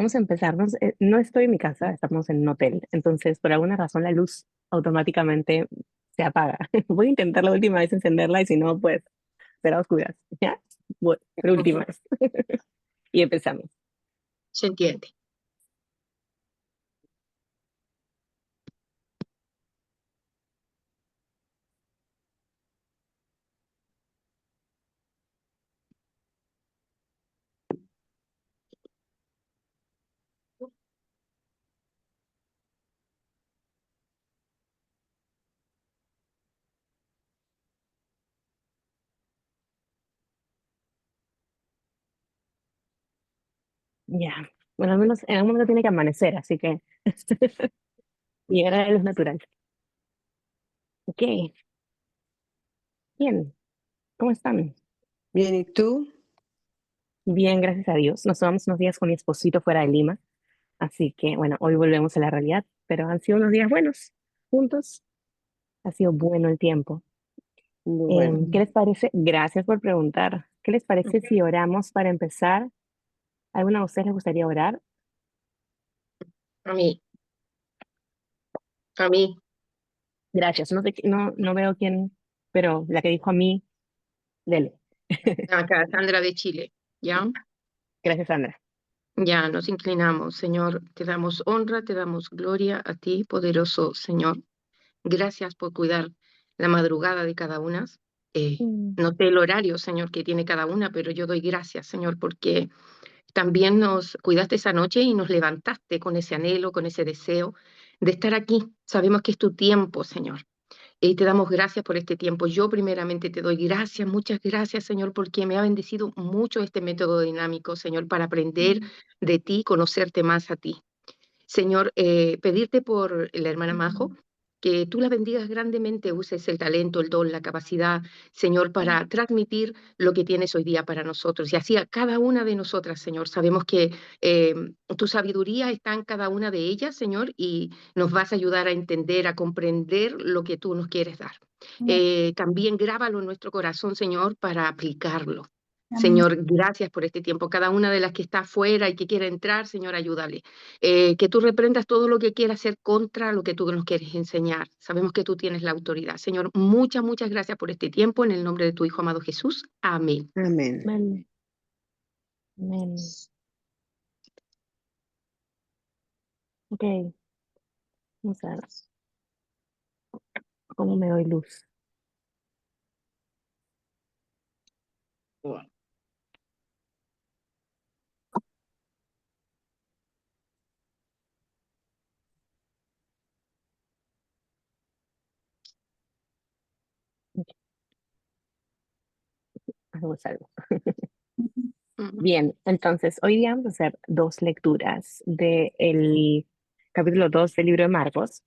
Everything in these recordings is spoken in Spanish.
vamos a empezar. No estoy en mi casa, estamos en un hotel, entonces por alguna razón la luz automáticamente se apaga. Voy a intentar la última vez encenderla y si no, pues será oscuras. ¿Ya? Bueno, por última vez. Y empezamos. Se entiende. Ya. Bueno, al menos en algún momento tiene que amanecer, así que llegar a la luz natural. Ok, bien. ¿Cómo están? Bien, ¿y tú? Bien, gracias a Dios. Nos tomamos unos días con mi esposito fuera de Lima, así que bueno, hoy volvemos a la realidad, pero han sido unos días buenos, juntos. Ha sido bueno el tiempo. Bueno, ¿Qué les parece? Gracias por preguntar. ¿Qué les parece si oramos para empezar? ¿Alguna de ustedes les gustaría orar? A mí, a mí, Gracias. No veo quién, pero la que dijo a mí, dele. acá, Sandra de Chile, ¿ya? Gracias, Sandra. Ya nos inclinamos, Señor, te damos honra, te damos gloria a ti, poderoso Señor. Gracias por cuidar la madrugada de cada una. Mm. No sé el horario, Señor, que tiene cada una, pero yo doy gracias, Señor, porque también nos cuidaste esa noche y nos levantaste con ese anhelo, con ese deseo de estar aquí. Sabemos que es tu tiempo, Señor. Y te damos gracias por este tiempo. Yo primeramente te doy gracias, muchas gracias, Señor, porque me ha bendecido mucho este método dinámico, Señor, para aprender de ti, conocerte más a ti. Señor, pedirte por la hermana Majo, que tú la bendigas grandemente, uses el talento, el don, la capacidad, Señor, para transmitir lo que tienes hoy día para nosotros. Y así a cada una de nosotras, Señor. Sabemos que eh, tu sabiduría está en cada una de ellas, Señor, y nos vas a ayudar a entender, a comprender lo que tú nos quieres dar. También grábalo en nuestro corazón, Señor, para aplicarlo. Señor, gracias por este tiempo. Cada una de las que está afuera y que quiera entrar, Señor, ayúdale. Que tú reprendas todo lo que quiera hacer contra lo que tú nos quieres enseñar. Sabemos que tú tienes la autoridad. Señor, muchas, muchas gracias por este tiempo. En el nombre de tu Hijo amado Jesús. Amén. amén. Amén. Amén. Ok, vamos a ver cómo me doy luz. Hagamos algo. Mm. Bien, entonces hoy día vamos a hacer dos lecturas del capítulo 2 del libro de Marcos,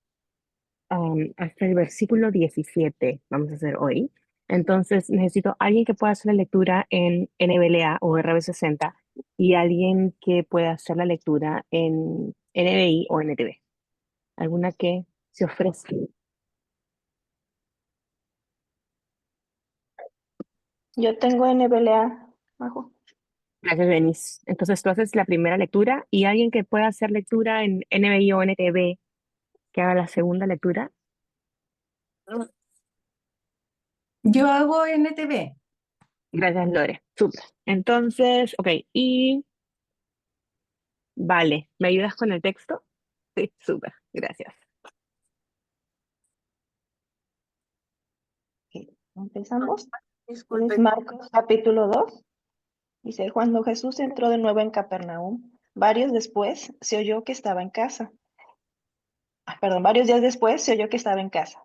hasta el versículo 17 vamos a hacer hoy. Entonces necesito alguien que pueda hacer la lectura en NBLA o RB60 y alguien que pueda hacer la lectura en NBI o NTV. Alguna que se ofrezca. Yo tengo NBLA, Majo. Gracias, Denis. Entonces tú haces la primera lectura y alguien que pueda hacer lectura en NBI o NTV que haga la segunda lectura. Yo hago NTV. Gracias, Lore. Súper. Entonces, ok, y vale, ¿me ayudas con el texto? Sí, súper, gracias. Empezamos. Es Disculpe. Marcos capítulo 2. Dice, cuando Jesús entró de nuevo en Capernaum, varios días después se oyó que estaba en casa,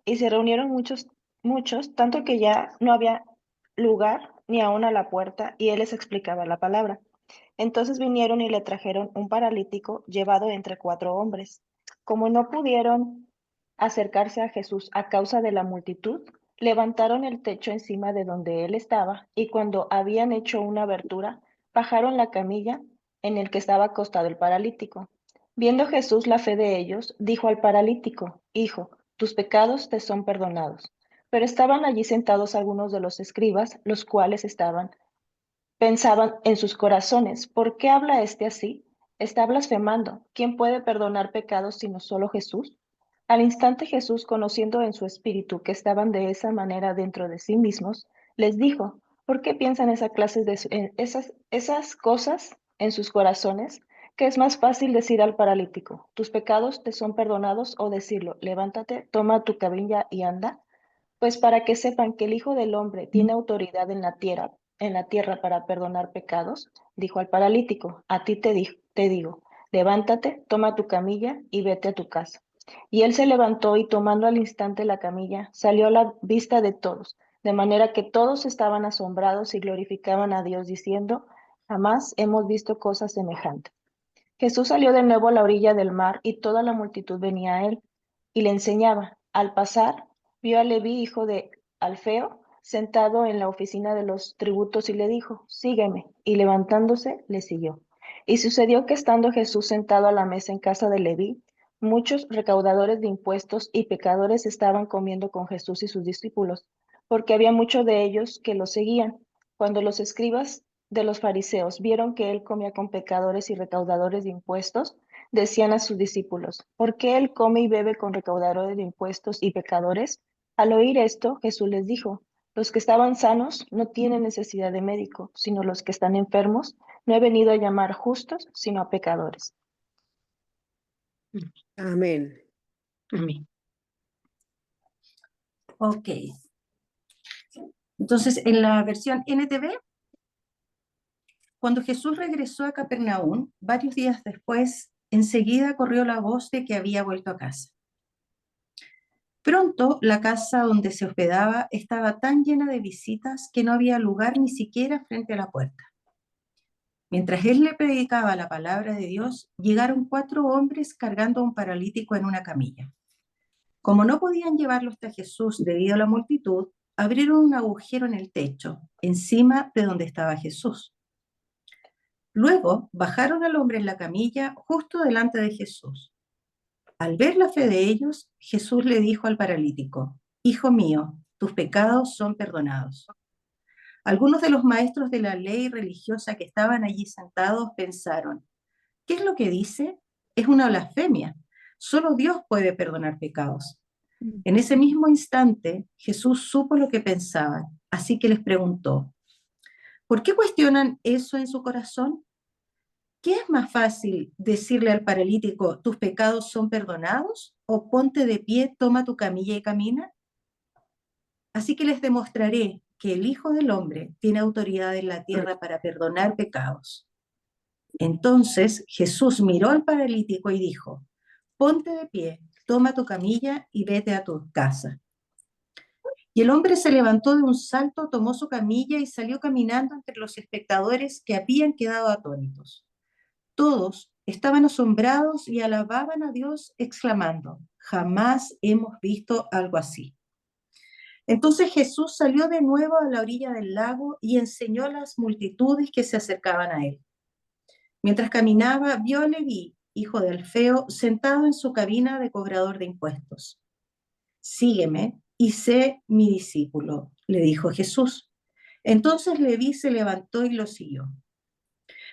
y se reunieron muchos, tanto que ya no había lugar ni aún a la puerta, y él les explicaba la palabra. Entonces vinieron y le trajeron un paralítico llevado entre 4 hombres. Como no pudieron acercarse a Jesús a causa de la multitud, levantaron el techo encima de donde él estaba, y cuando habían hecho una abertura, bajaron la camilla en el que estaba acostado el paralítico. Viendo Jesús la fe de ellos, dijo al paralítico, Hijo, tus pecados te son perdonados. Pero estaban allí sentados algunos de los escribas, los cuales pensaban en sus corazones, ¿por qué habla este así? está blasfemando. ¿Quién puede perdonar pecados sino solo Jesús? Al instante Jesús, conociendo en su espíritu que estaban de esa manera dentro de sí mismos, les dijo, ¿por qué piensan esas cosas en sus corazones? Que es más fácil decir al paralítico, tus pecados te son perdonados, o decirlo, levántate, toma tu camilla y anda. Pues para que sepan que el Hijo del Hombre tiene autoridad en la tierra para perdonar pecados, dijo al paralítico, a ti te digo, levántate, toma tu camilla y vete a tu casa. Y él se levantó y tomando al instante la camilla, salió a la vista de todos, de manera que todos estaban asombrados y glorificaban a Dios diciendo, jamás hemos visto cosa semejante. Jesús salió de nuevo a la orilla del mar y toda la multitud venía a él y le enseñaba. Al pasar, vio a Leví, hijo de Alfeo, sentado en la oficina de los tributos y le dijo, sígueme. Y levantándose, le siguió. Y sucedió que estando Jesús sentado a la mesa en casa de Leví, muchos recaudadores de impuestos y pecadores estaban comiendo con Jesús y sus discípulos, porque había muchos de ellos que lo seguían. Cuando los escribas de los fariseos vieron que él comía con pecadores y recaudadores de impuestos, decían a sus discípulos, ¿por qué él come y bebe con recaudadores de impuestos y pecadores? Al oír esto, Jesús les dijo, los que estaban sanos no tienen necesidad de médico, sino los que están enfermos. No he venido a llamar justos, sino a pecadores. Amén. Amén. Ok. Entonces, en la versión NTV, cuando Jesús regresó a Capernaum, varios días después, enseguida corrió la voz de que había vuelto a casa. Pronto, la casa donde se hospedaba estaba tan llena de visitas que no había lugar ni siquiera frente a la puerta. Mientras él le predicaba la palabra de Dios, llegaron 4 hombres cargando a un paralítico en una camilla. Como no podían llevarlo hasta Jesús debido a la multitud, abrieron un agujero en el techo, encima de donde estaba Jesús. Luego bajaron al hombre en la camilla justo delante de Jesús. Al ver la fe de ellos, Jesús le dijo al paralítico, Hijo mío, tus pecados son perdonados. Algunos de los maestros de la ley religiosa que estaban allí sentados pensaron, ¿qué es lo que dice? Es una blasfemia. Solo Dios puede perdonar pecados. En ese mismo instante, Jesús supo lo que pensaban, así que les preguntó, ¿por qué cuestionan eso en su corazón? ¿Qué es más fácil decirle al paralítico, tus pecados son perdonados? ¿O ponte de pie, toma tu camilla y camina? Así que les demostraré que el Hijo del Hombre tiene autoridad en la tierra para perdonar pecados. Entonces Jesús miró al paralítico y dijo, ponte de pie, toma tu camilla y vete a tu casa. Y el hombre se levantó de un salto, tomó su camilla y salió caminando entre los espectadores que habían quedado atónitos. Todos estaban asombrados y alababan a Dios exclamando, jamás hemos visto algo así. Entonces Jesús salió de nuevo a la orilla del lago y enseñó a las multitudes que se acercaban a él. Mientras caminaba, vio a Leví, hijo de Alfeo, sentado en su cabina de cobrador de impuestos. Sígueme y sé mi discípulo, le dijo Jesús. Entonces Leví se levantó y lo siguió.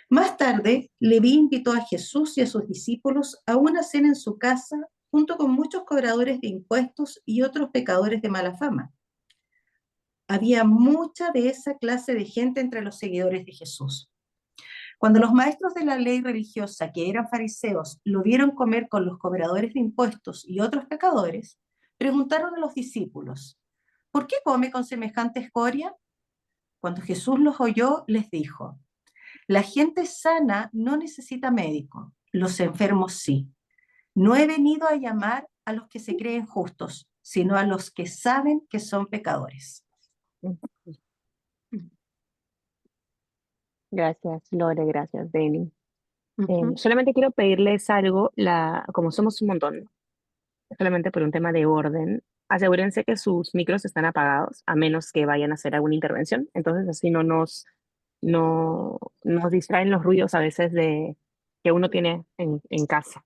Más tarde, Leví invitó a Jesús y a sus discípulos a una cena en su casa, junto con muchos cobradores de impuestos y otros pecadores de mala fama. Había mucha de esa clase de gente entre los seguidores de Jesús. Cuando los maestros de la ley religiosa, que eran fariseos, lo vieron comer con los cobradores de impuestos y otros pecadores, preguntaron a los discípulos, ¿por qué come con semejante escoria? Cuando Jesús los oyó, les dijo, la gente sana no necesita médico, los enfermos sí. No he venido a llamar a los que se creen justos, sino a los que saben que son pecadores. Gracias, Lore, gracias, Deni. Ujú. Solamente quiero pedirles algo, como somos un montón, solamente por un tema de orden, asegúrense que sus micros están apagados, a menos que vayan a hacer alguna intervención. Entonces, así no nos distraen los ruidos a veces que uno tiene en casa.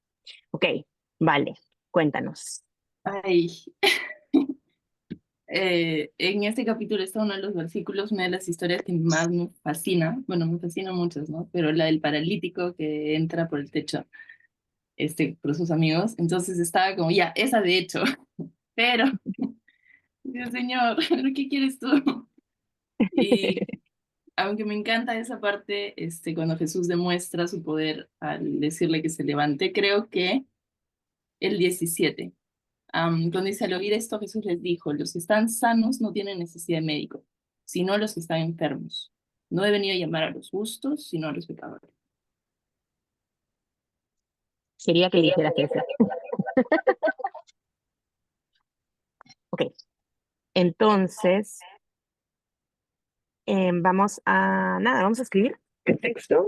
Ok, vale, cuéntanos. Ay, En este capítulo está uno de los versículos, una de las historias que más me fascina, bueno, me fascinan muchas, ¿no? Pero la del paralítico que entra por el techo, por sus amigos, entonces estaba como, ya, esa de hecho, pero, Dios Señor, ¿qué quieres tú? Y aunque me encanta esa parte, cuando Jesús demuestra su poder al decirle que se levante, creo que el 17. Cuando dice, al oír esto, Jesús les dijo, los que están sanos no tienen necesidad de médico, sino los que están enfermos. No he venido a llamar a los justos, sino a los pecadores. Quería que dijeras eso. Ok, entonces vamos a escribir el texto.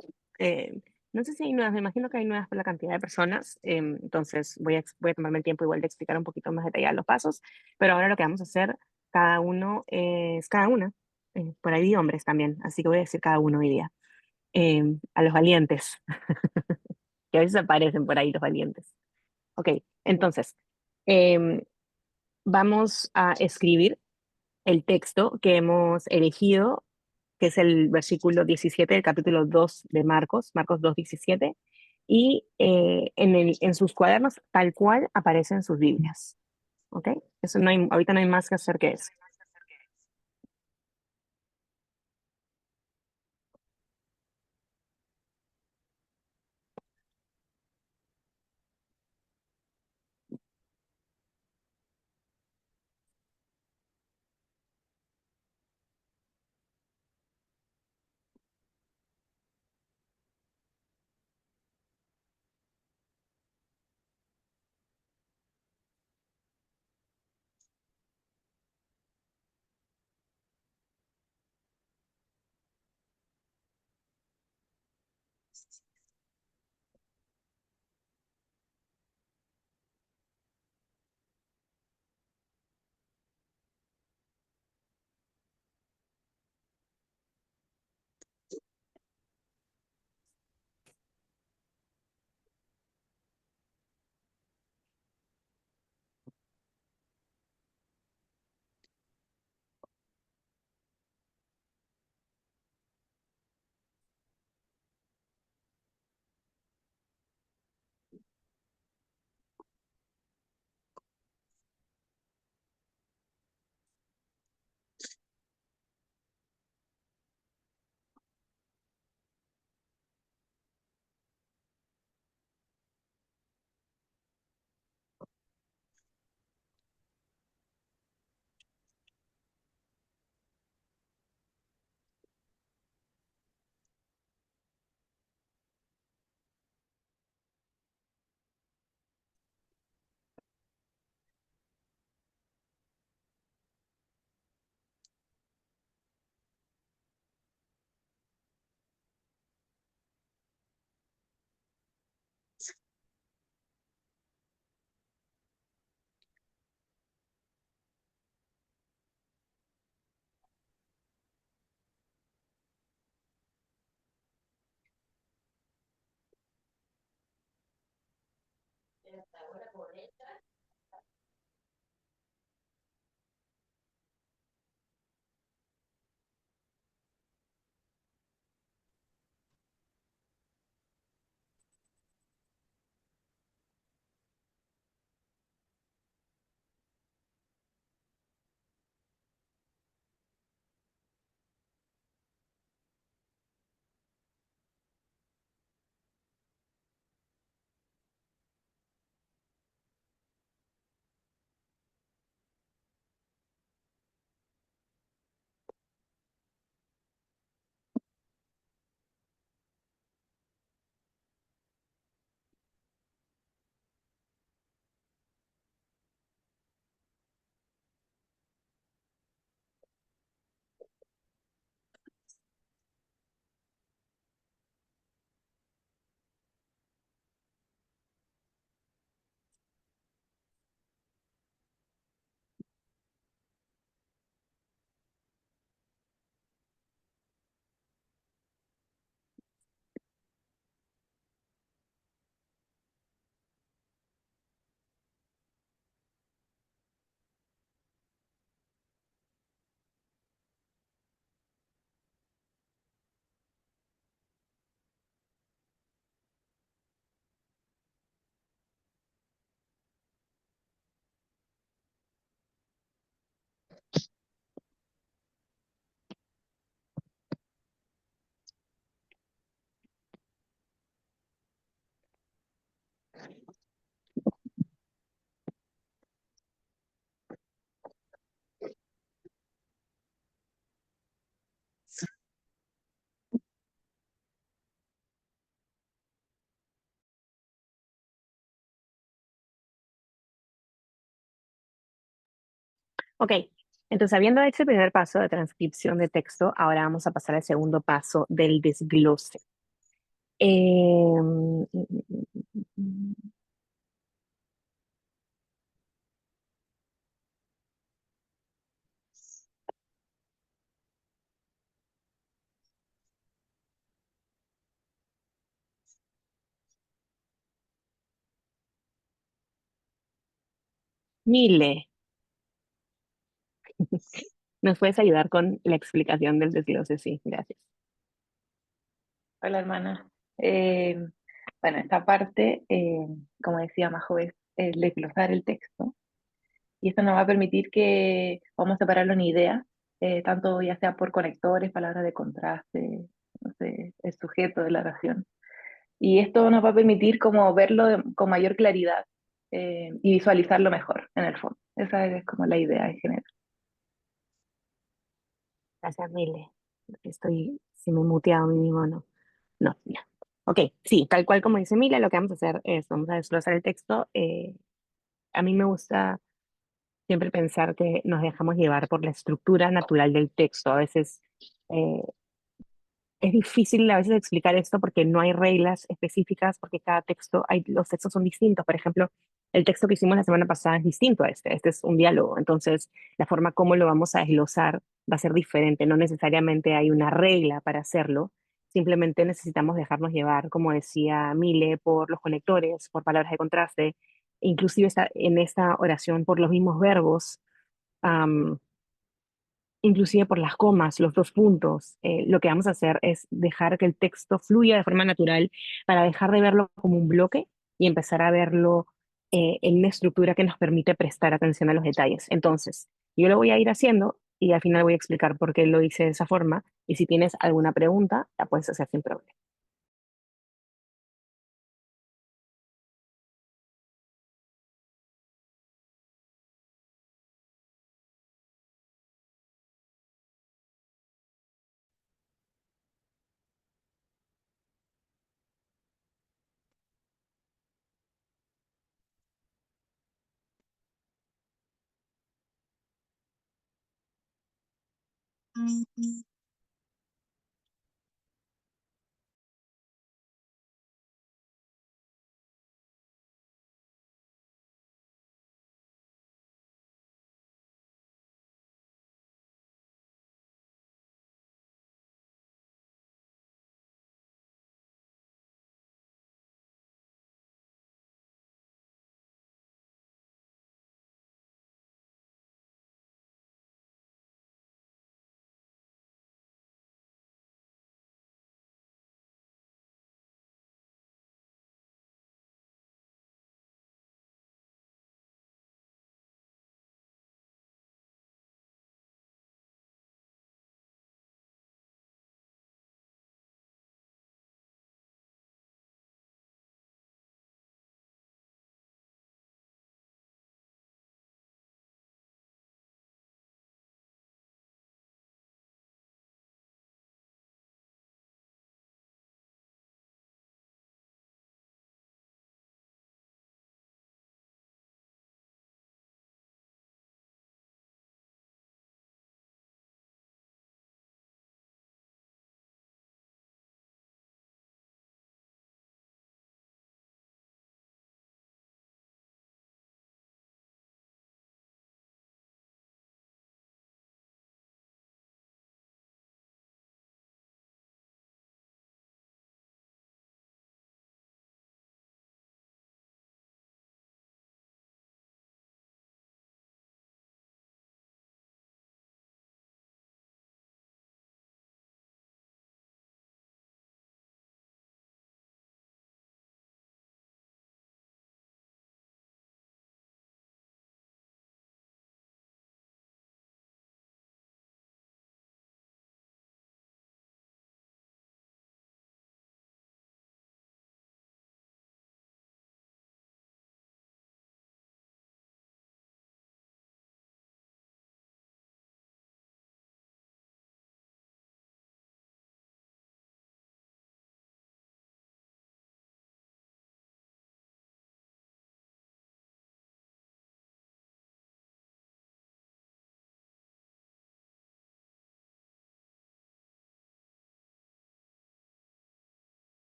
No sé si hay nuevas, me imagino que hay nuevas por la cantidad de personas, entonces voy a tomarme el tiempo igual de explicar un poquito más detallados los pasos, pero ahora lo que vamos a hacer, cada uno es cada una, por ahí vi hombres también, así que voy a decir cada uno hoy día, a los valientes, que a veces aparecen por ahí los valientes. Ok, entonces, em, vamos a escribir el texto que hemos elegido, que es el versículo 17 del capítulo 2 de Marcos, Marcos 2:17, y en sus cuadernos tal cual aparece en sus Biblias. ¿Ok? Eso no hay, ahorita no hay más que hacer que eso. Ok, entonces habiendo hecho el primer paso de transcripción de texto, ahora vamos a pasar al segundo paso del desglose. Em, Mile, ¿nos puedes ayudar con la explicación del desglose? Sí, gracias. Hola, hermana. Eh, bueno, esta parte, como decía Majo, es el desglosar el texto. Y esto nos va a permitir que vamos a separarlo en ideas, tanto ya sea por conectores, palabras de contraste, no sé, el sujeto de la oración. Y esto nos va a permitir como verlo con mayor claridad y visualizarlo mejor, en el fondo. Esa es como la idea en general. Gracias, Mile. Si me he muteado a mí mismo, no. No, ya. Ok, sí, tal cual como dice Mile, lo que vamos a hacer es, vamos a desglosar el texto. A mí me gusta siempre pensar que nos dejamos llevar por la estructura natural del texto. A veces eh, es difícil a veces explicar esto porque no hay reglas específicas, porque cada texto, los textos son distintos. Por ejemplo, el texto que hicimos la semana pasada es distinto a este. Este es un diálogo. Entonces, la forma como lo vamos a desglosar va a ser diferente. No necesariamente hay una regla para hacerlo. Simplemente necesitamos dejarnos llevar, como decía Mile, por los conectores, por palabras de contraste, inclusive en esta oración por los mismos verbos. Inclusive por las comas, los dos puntos. Lo que vamos a hacer es dejar que el texto fluya de forma natural para dejar de verlo como un bloque y empezar a verlo en una estructura que nos permite prestar atención a los detalles. Entonces, yo lo voy a ir haciendo y al final voy a explicar por qué lo hice de esa forma y si tienes alguna pregunta, la puedes hacer sin problema.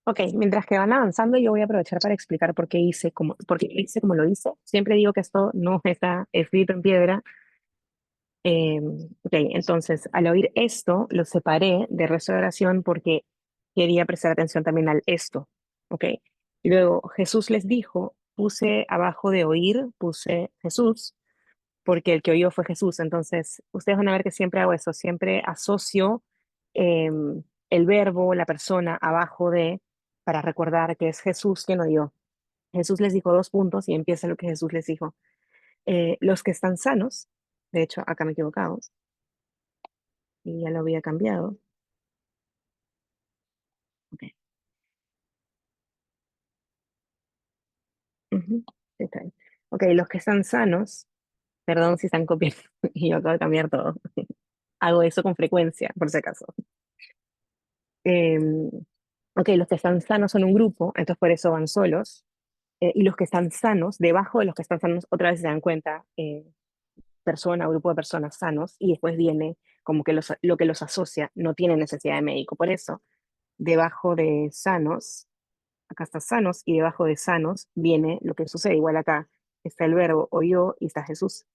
Ok, mientras que van avanzando, yo voy a aprovechar para explicar por qué hice como lo hice. Siempre digo que esto no está escrito en piedra. Ok, entonces, al oír esto, lo separé de resto de oración porque quería prestar atención también al esto. Ok, y luego Jesús les dijo, puse abajo de oír, puse Jesús, porque el que oyó fue Jesús. Entonces, ustedes van a ver que siempre hago eso, siempre asocio el verbo, la persona abajo de, para recordar que es Jesús quien oyó. Jesús les dijo dos puntos y empieza lo que Jesús les dijo. Los que están sanos, de hecho, acá me he equivocado y ya lo había cambiado. Ok, ujú, sí, está bien. Ok, los que están sanos, perdón si están copiando y yo acabo de cambiar todo. Hago eso con frecuencia, por si acaso. Em, ok, los que están sanos son un grupo, entonces por eso van solos. Y los que están sanos, debajo de los que están sanos, otra vez se dan cuenta, persona, grupo de personas sanos, y después viene como que lo que los asocia, no tiene necesidad de médico. Por eso, debajo de sanos, acá está sanos, y debajo de sanos viene lo que sucede. Igual acá está el verbo o yo y está Jesús.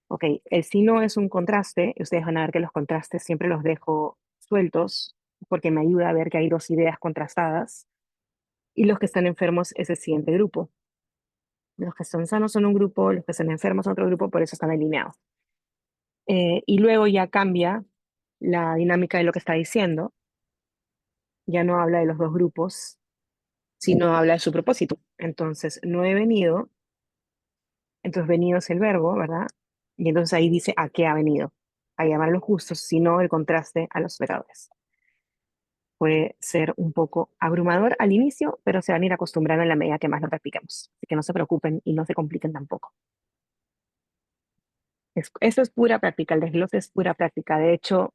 Ok, el signo es un contraste, y ustedes van a ver que los contrastes siempre los dejo sueltos, porque me ayuda a ver que hay dos ideas contrastadas, y los que están enfermos es el siguiente grupo. Los que están sanos son un grupo, los que están enfermos son otro grupo, por eso están alineados. Y luego ya cambia la dinámica de lo que está diciendo, ya no habla de los dos grupos, sino habla de su propósito. Entonces, no he venido, entonces venido es el verbo, ¿verdad? Y entonces ahí dice a qué ha venido, a llamar a los justos, sino el contraste a los pecadores. Puede ser un poco abrumador al inicio, pero se van a ir acostumbrando en la medida que más lo practiquemos. Así que no se preocupen y no se compliquen tampoco. Eso es pura práctica, el desglose es pura práctica. De hecho,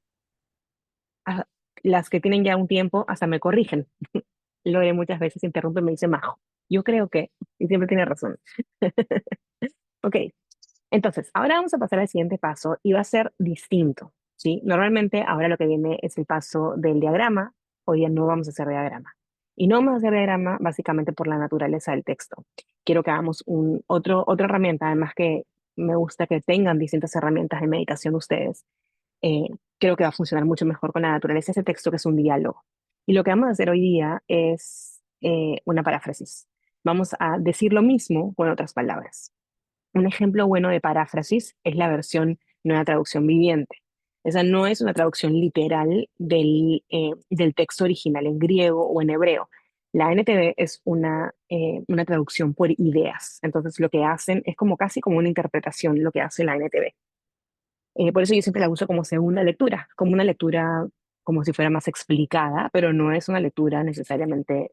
a- las que tienen ya un tiempo hasta me corrigen. Lore muchas veces interrumpe y me dice, Majo, yo creo que, y siempre tiene razón. Ok, entonces, ahora vamos a pasar al siguiente paso y va a ser distinto, ¿sí? Normalmente ahora lo que viene es el paso del diagrama, hoy día no vamos a hacer diagrama. Y no vamos a hacer diagrama básicamente por la naturaleza del texto. Quiero que hagamos otra herramienta, además que me gusta que tengan distintas herramientas de meditación ustedes. eh, Creo que va a funcionar mucho mejor con la naturaleza de ese texto, que es un diálogo. Y lo que vamos a hacer hoy día es una paráfrasis. Vamos a decir lo mismo con otras palabras. Un ejemplo bueno de paráfrasis es la versión Nueva Traducción Viviente. Esa no es una traducción literal del texto original en griego o en hebreo. La NTV es una traducción por ideas. Entonces lo que hacen es como casi como una interpretación lo que hace la NTV. Por eso yo siempre la uso como segunda lectura, como una lectura como si fuera más explicada, pero no es una lectura necesariamente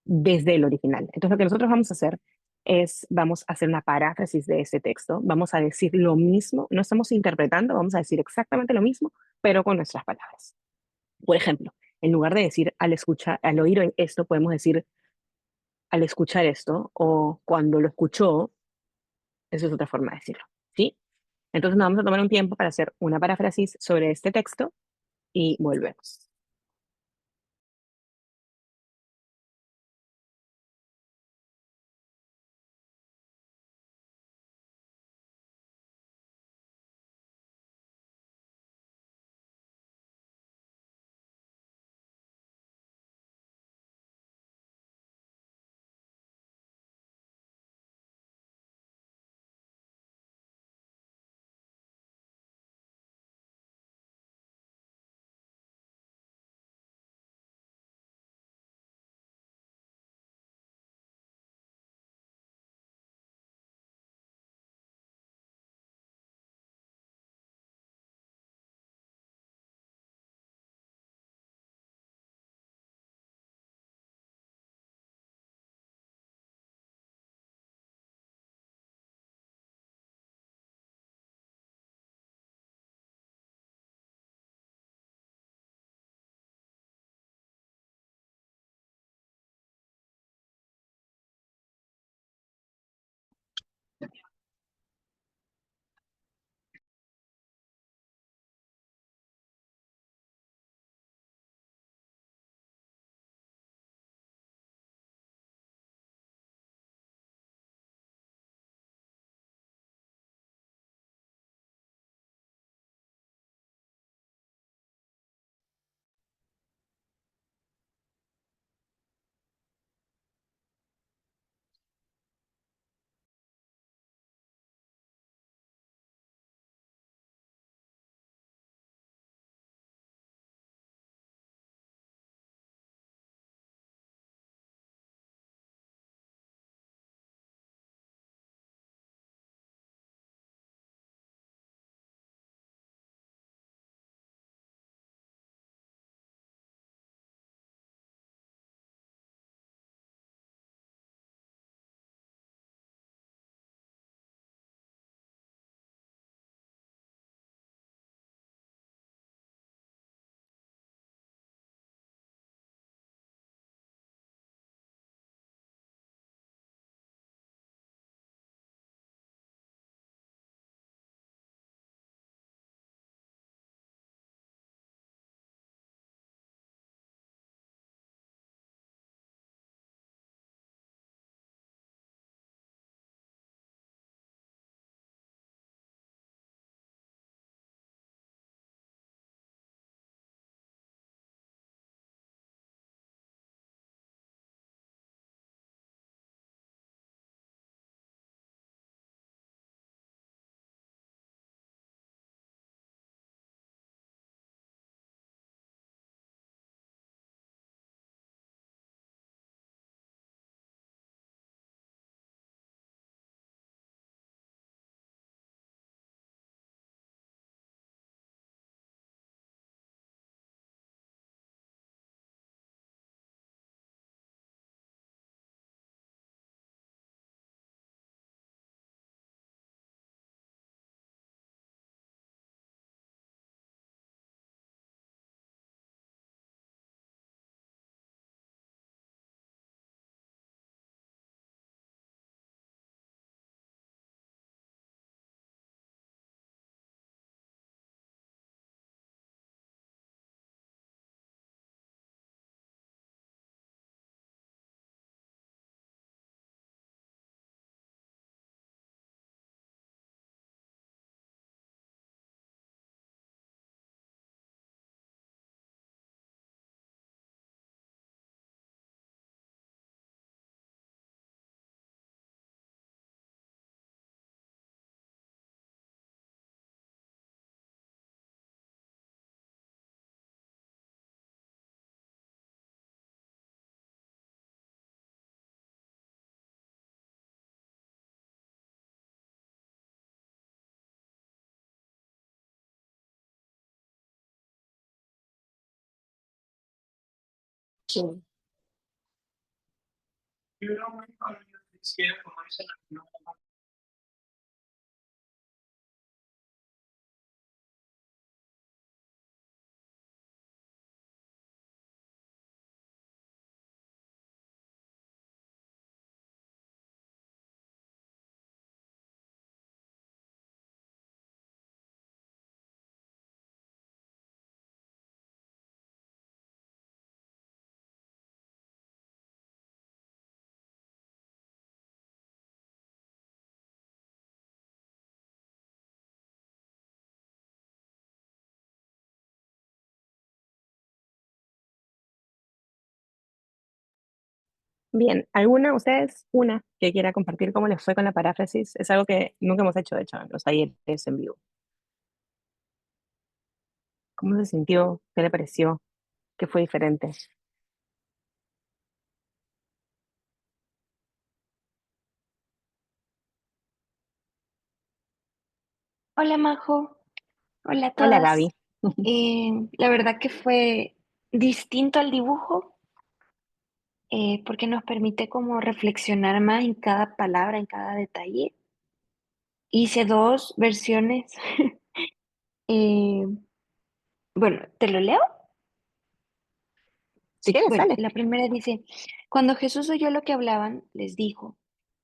desde el original. Entonces, lo que nosotros vamos a hacer es, vamos a hacer una paráfrasis de ese texto, vamos a decir lo mismo, no estamos interpretando, vamos a decir exactamente lo mismo, pero con nuestras palabras. Por ejemplo, en lugar de decir al oír esto, podemos decir al escuchar esto o cuando lo escuchó, eso es otra forma de decirlo, ¿sí? Entonces nos vamos a tomar un tiempo para hacer una paráfrasis sobre este texto y volvemos. Sí. Bien, ¿alguna, ustedes, una que quiera compartir cómo les fue con la paráfrasis? Es algo que nunca hemos hecho, de hecho, en los talleres en vivo. ¿Cómo se sintió? ¿Qué le pareció? ¿Qué fue diferente? Hola Majo, hola a Hola, todas. Gaby. La verdad que fue distinto al dibujo porque nos permite como reflexionar más en cada palabra, en cada detalle. Hice dos versiones. eh, bueno, ¿te lo leo? Si quieres, Bueno, sale. la primera dice, cuando Jesús oyó lo que hablaban, les dijo,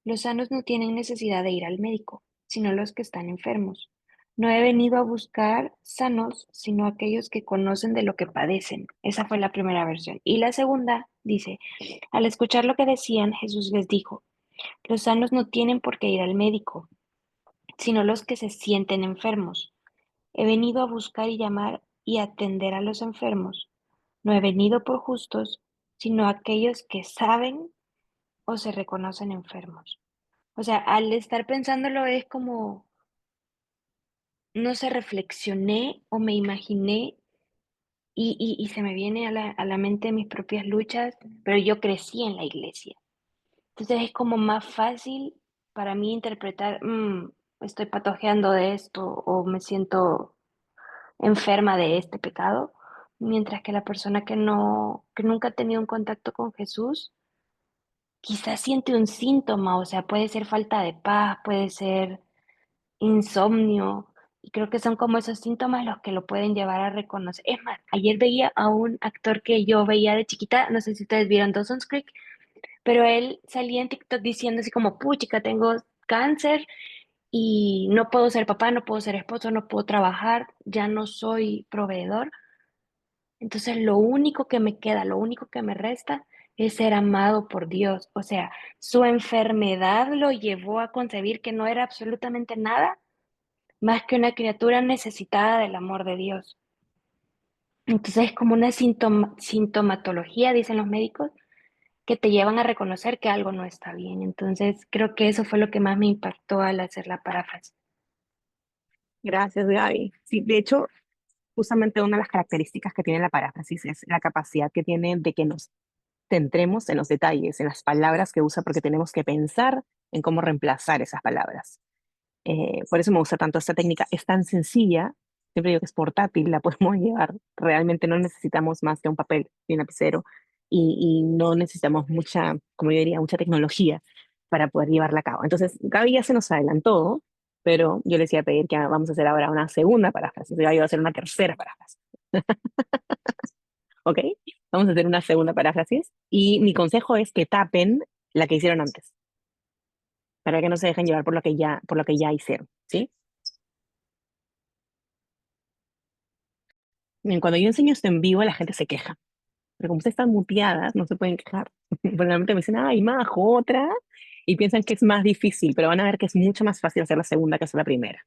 los sanos no tienen necesidad de ir al médico, sino los que están enfermos. No he venido a buscar sanos, sino aquellos que conocen de lo que padecen. Esa fue la primera versión. Y la segunda dice, al escuchar lo que decían, Jesús les dijo, los sanos no tienen por qué ir al médico, sino los que se sienten enfermos. He venido a buscar y llamar y atender a los enfermos. No he venido por justos, sino aquellos que saben o se reconocen enfermos. O sea, al estar pensándolo es como, no sé, reflexioné o me imaginé y se me viene a la mente mis propias luchas, pero yo crecí en la iglesia. Entonces es como más fácil para mí interpretar, estoy patojeando de esto o me siento enferma de este pecado, mientras que la persona que no, que nunca ha tenido un contacto con Jesús, quizás siente un síntoma, o sea, puede ser falta de paz, puede ser insomnio, y creo que son como esos síntomas los que lo pueden llevar a reconocer. Es más, ayer veía a un actor que yo veía de chiquita, no sé si ustedes vieron Dawson's Creek, pero él salía en TikTok diciendo así como, puchica, tengo cáncer y no puedo ser papá, no puedo ser esposo, no puedo trabajar, ya no soy proveedor. Entonces lo único que me queda, lo único que me resta es ser amado por Dios. O sea, su enfermedad lo llevó a concebir que no era absolutamente nada más que una criatura necesitada del amor de Dios. Entonces es como una sintomatología, dicen los médicos, que te llevan a reconocer que algo no está bien. Entonces creo que eso fue lo que más me impactó al hacer la paráfrasis. Gracias, Gaby. Sí, de hecho, justamente una de las características que tiene la paráfrasis es la capacidad que tiene de que nos centremos en los detalles, en las palabras que usa, porque tenemos que pensar en cómo reemplazar esas palabras. Por eso me gusta tanto esta técnica. Es tan sencilla, siempre digo que es portátil, la podemos llevar. Realmente no necesitamos más que un papel y un lapicero y no necesitamos mucha, como yo diría, mucha tecnología para poder llevarla a cabo. Entonces, Gaby ya se nos adelantó, pero yo les iba a pedir que vamos a hacer ahora una segunda paráfrasis. Gaby va a hacer una tercera paráfrasis. ¿Ok? Vamos a hacer una segunda paráfrasis y mi consejo es que tapen la que hicieron antes, para que no se dejen llevar por lo que ya hicieron, ¿sí? Bien, cuando yo enseño esto en vivo, la gente se queja, pero como ustedes están muteadas, no se pueden quejar. Realmente me dicen, ay, Majo, otra, y piensan que es más difícil, pero van a ver que es mucho más fácil hacer la segunda que hacer la primera.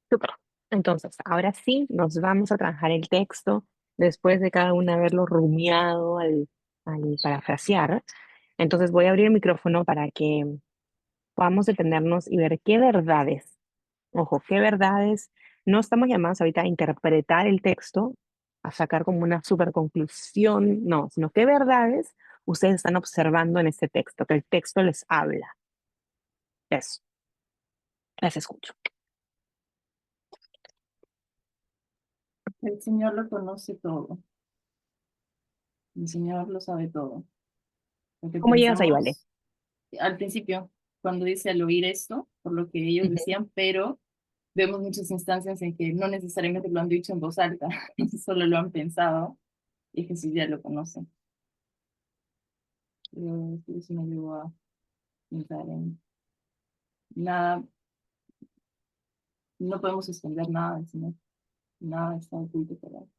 Súper. Entonces, ahora sí, nos vamos a trabajar el texto después de cada uno haberlo rumiado al parafrasear. Entonces, voy a abrir el micrófono para que podamos detenernos y ver qué verdades, ojo, qué verdades, no estamos llamados ahorita a interpretar el texto, a sacar como una super conclusión, no, sino qué verdades ustedes están observando en este texto, que el texto les habla. Eso, les escucho. El Señor lo conoce todo. El Señor lo sabe todo. Lo que ¿Cómo llegas ahí, Vale? pensamos al principio, cuando dice al oír esto, por lo que ellos Ujú. decían, pero vemos muchas instancias en que no necesariamente lo han dicho en voz alta, solo lo han pensado y Jesús ya lo conoce. Eso me llevó a pensar en nada, no podemos esconder nada del Señor, nada está oculto para él.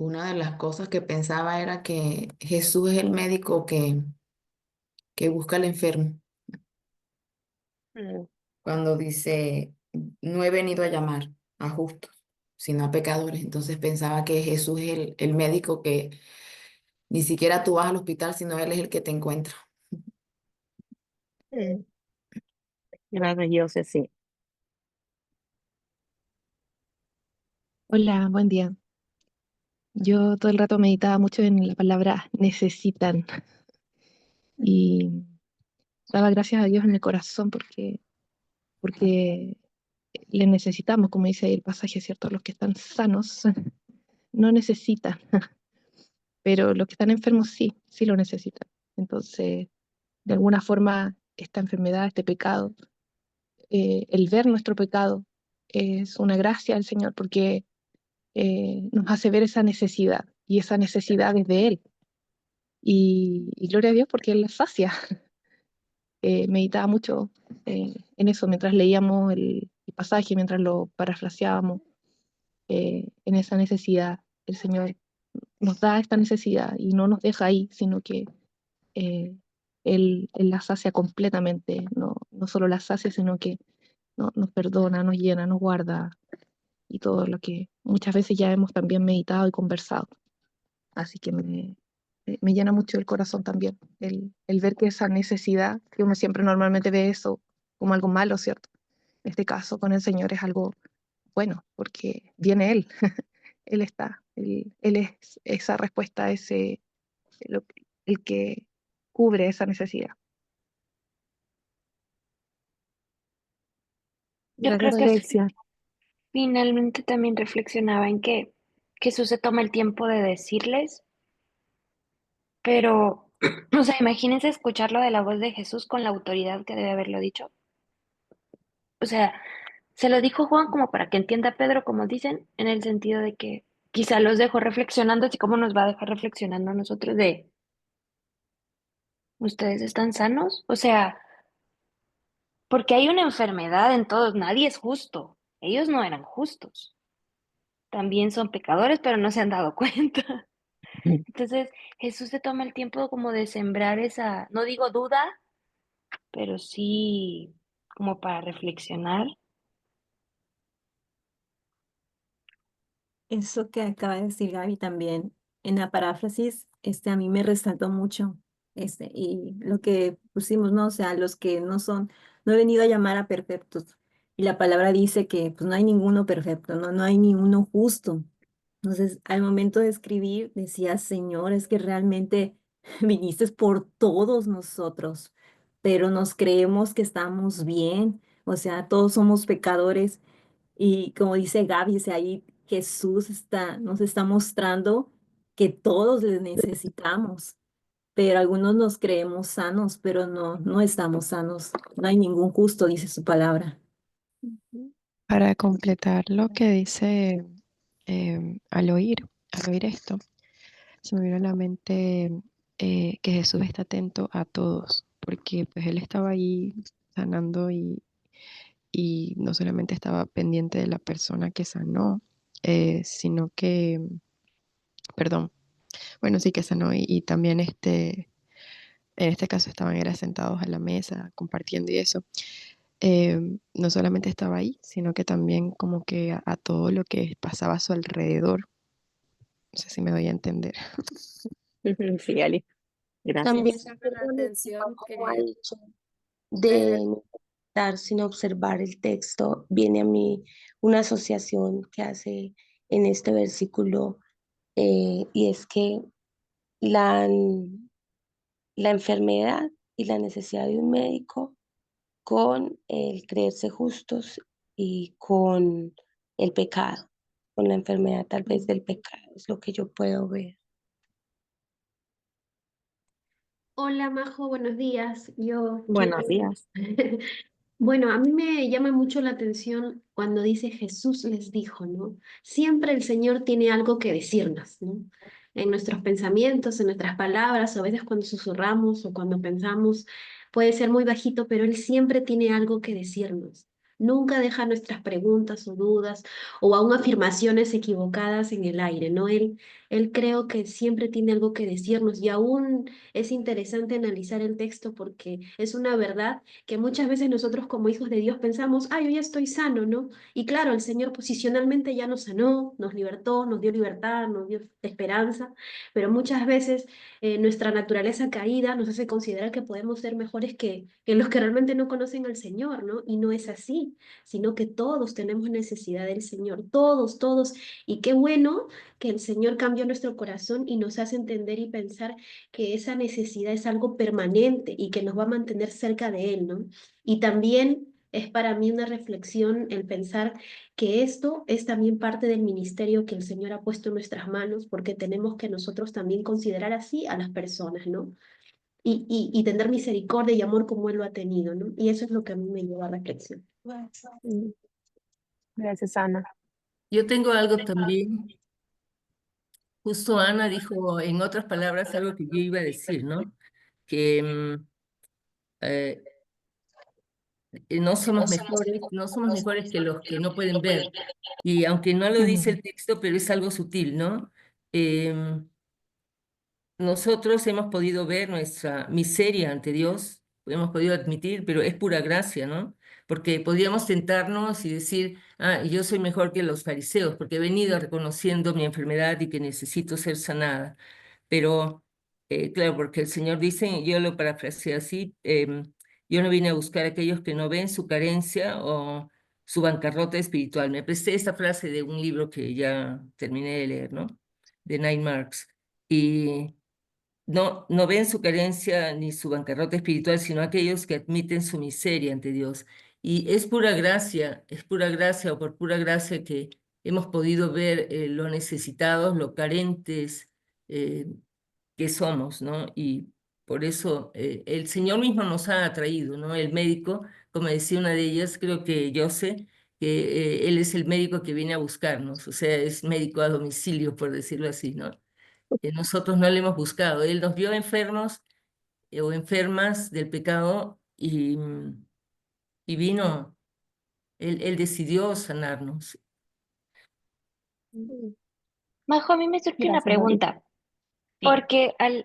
Una de las cosas que pensaba era que Jesús es el médico que busca al enfermo. Mm. Cuando dice, no he venido a llamar a justos, sino a pecadores. Entonces pensaba que Jesús es el médico que ni siquiera tú vas al hospital, sino Él es el que te encuentra. Mm. Maravilloso, sí. Hola, buen día. Yo todo el rato meditaba mucho en la palabra necesitan y daba gracias a Dios en el corazón porque le necesitamos, como dice ahí el pasaje, ¿cierto? Los que están sanos no necesitan, pero los que están enfermos sí, sí lo necesitan. Entonces, de alguna forma, esta enfermedad, este pecado, el ver nuestro pecado es una gracia al Señor porque nos hace ver esa necesidad y esa necesidad es de Él. Y gloria a Dios porque Él la sacia. Meditaba mucho en eso mientras leíamos el pasaje, mientras lo parafraseábamos, en esa necesidad. El Señor nos da esta necesidad y no nos deja ahí, sino que eh, Él la sacia completamente, no, no solo la sacia, sino que nos perdona, nos llena, nos guarda y todo lo que muchas veces ya hemos también meditado y conversado. Así que me llena mucho el corazón también el ver que esa necesidad, que uno siempre normalmente ve eso como algo malo, ¿cierto? En este caso con el Señor es algo bueno, porque viene Él, Él está, Él es esa respuesta, el que cubre esa necesidad. Yo creo Gracias, que Alexia. finalmente también reflexionaba en que Jesús se toma el tiempo de decirles, pero, o sea, imagínense escucharlo de la voz de Jesús con la autoridad que debe haberlo dicho. O sea, se lo dijo Juan como para que entienda a Pedro, como dicen, en el sentido de que quizá los dejó reflexionando, así como nos va a dejar reflexionando a nosotros de, ¿ustedes están sanos? O sea, Porque hay una enfermedad en todos, nadie es justo. Ellos no eran justos. También son pecadores, pero no se han dado cuenta. Entonces, Jesús se toma el tiempo como de sembrar esa, no digo duda, pero sí como para reflexionar. Eso que acaba de decir Gaby también, en la paráfrasis, a mí me resaltó mucho, y lo que pusimos, ¿no? O sea, los que no son, no he venido a llamar a perfectos. Y la palabra dice que pues no hay ninguno perfecto, ¿no? No hay ninguno justo. Entonces, al momento de escribir, decía, Señor, es que realmente viniste por todos nosotros, pero nos creemos que estamos bien, o sea, todos somos pecadores y como dice Gaby, o sea, ahí Jesús nos está mostrando que todos le necesitamos, pero algunos nos creemos sanos, pero no estamos sanos. No hay ningún justo, dice su palabra. Para completar lo que dice al oír esto, se me vino a la mente que Jesús está atento a todos, porque pues él estaba ahí sanando y no solamente estaba pendiente de la persona que sanó, sino que, perdón, bueno, sí que sanó y también en este caso estaban era sentados a la mesa compartiendo y eso. No solamente estaba ahí, sino que también como que a todo lo que pasaba a su alrededor. No sé si me doy a entender. Sí, Ali, También gracias. me llama llama la la atención atención como ha que dicho, desde de no estar sin observar el texto. Viene a mí una asociación que hace en este versículo, y es que la, la enfermedad y la necesidad de un médico con el creerse justos y con el pecado, con la enfermedad tal vez del pecado, es lo que yo puedo ver. Hola Majo, buenos días. Yo quiero... Buenos días. Bueno, a mí me llama mucho la atención cuando dice Jesús les dijo, ¿no? Siempre el Señor tiene algo que decirnos, ¿no? En nuestros pensamientos, en nuestras palabras, o a veces cuando susurramos o cuando pensamos, puede ser muy bajito, pero Él siempre tiene algo que decirnos. Nunca deja nuestras preguntas o dudas o aún afirmaciones equivocadas en el aire, ¿no? Él creo que siempre tiene algo que decirnos y aún es interesante analizar el texto porque es una verdad que muchas veces nosotros como hijos de Dios pensamos, ah, yo ya estoy sano, ¿no? Y claro, el Señor posicionalmente ya nos sanó, nos libertó, nos dio libertad, nos dio esperanza, pero muchas veces nuestra naturaleza caída nos hace considerar que podemos ser mejores que los que realmente no conocen al Señor, ¿no? Y no es así, sino que todos tenemos necesidad del Señor, todos, todos. Y qué bueno que el Señor cambió nuestro corazón y nos hace entender y pensar que esa necesidad es algo permanente y que nos va a mantener cerca de Él, ¿no? Y también es para mí una reflexión el pensar que esto es también parte del ministerio que el Señor ha puesto en nuestras manos, porque tenemos que nosotros también considerar así a las personas, ¿no? Y tener misericordia y amor como Él lo ha tenido, ¿no? Y eso es lo que a mí me lleva a reflexión. Mm, Gracias, Ana. Yo tengo algo también. Justo Ana dijo, en otras palabras, algo que yo iba a decir, ¿no? Que eh, no somos mejores que los que no pueden ver. Y aunque no lo dice el texto, pero es algo sutil, ¿no? Em, Nosotros hemos podido ver nuestra miseria ante Dios, hemos podido admitir, pero es pura gracia, ¿no? Porque podríamos tentarnos y decir, ah, yo soy mejor que los fariseos, porque he venido reconociendo mi enfermedad y que necesito ser sanada. Pero, claro, porque el Señor dice, yo lo parafraseé así, yo no vine a buscar a aquellos que no ven su carencia o su bancarrota espiritual. Me presté esta frase de un libro que ya terminé de leer, ¿no? De Nine Marks. Y no ven su carencia ni su bancarrota espiritual, sino aquellos que admiten su miseria ante Dios. Y es pura gracia o por pura gracia que hemos podido ver lo necesitados, lo carentes eh, que somos, ¿no? Y por eso el Señor mismo nos ha atraído, ¿no? El médico, como decía una de ellas, creo que yo sé que Él es el médico que viene a buscarnos, o sea, es médico a domicilio, por decirlo así, ¿no? Nosotros no le hemos buscado. Él nos vio enfermos o enfermas del pecado y vino, Él decidió sanarnos. Majo, a mí me surge una Gracias, Gaby. pregunta, Sí. porque al